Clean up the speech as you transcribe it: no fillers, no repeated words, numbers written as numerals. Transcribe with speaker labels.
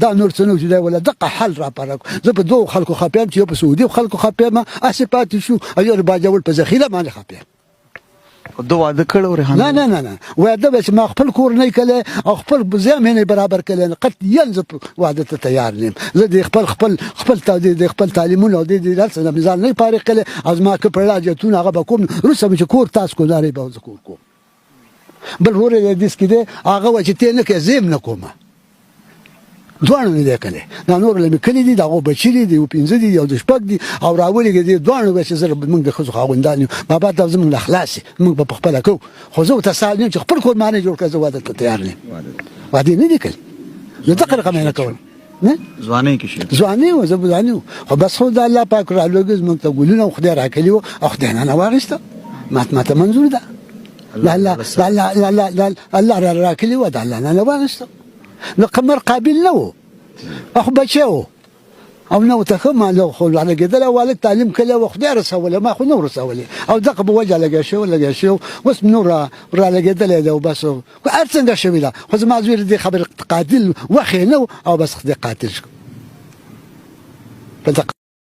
Speaker 1: دا نور څه نه چې دی ولا دغه حل راپاره زه په دوو خلکو خفیم چې یو په سعودي خلکو خفیم هسې پاتې شو او یو باجوړ په ذخیره باندې خفیم
Speaker 2: ده واده کړی ریحان؟
Speaker 1: نه واده به چې ما خپل کور نه کړی او خپل ځای مې نه برابر کړی قطعا زه واده ته تیار نه یم. زه د خپل تعلیمونه او د هر څه نه ځان نه فارغ کړی او زما که پړه حاجتونه هغه به کوم وروسته به چې کور تاسو ګزارې به زه کور کوم. بل ورور یې دېس کې دی هغه وایي چې ته نه کوې زه یې نه کومه دواړه نه دی کړی. دا نور له مې کلي دي د هغو بچي دي یو 5 دي یو 6 دي او راولېږي دي دواړه به چې زه موږ د ښځو خاوندان یو بابا ته زموږ نه خلاص موږ به په خپله کوو خو زه ورته سال یم چې خپل کور ما نه جوړ کړه زه واده ته تیار نه یم. واده نه دي کړی زه دغه رقم یې نه کوم.
Speaker 2: ځوانۍ کې شي
Speaker 1: ځواني و زه ځواني و خو بس خو د الله پاک رالوږي زموږ ته ګلونه خدای راکړي وو او خدای نه واخیسته ما ته منظور ده الله را راکړي وو د الله نه واخیسته نو قمر قابل نه و اخو بچی و او نو ته ښه ما خو لګېدلی والد تعلیم کړی و خدای رسولی ما خو نه رسولی او دغه په وجه لګی شوی اوس نور را لګېدلی دی او بس هر څنګه شوي ده خو زما زوی د دې خبرې قاتل وخت یې نه و او بس خدای قاتل شو.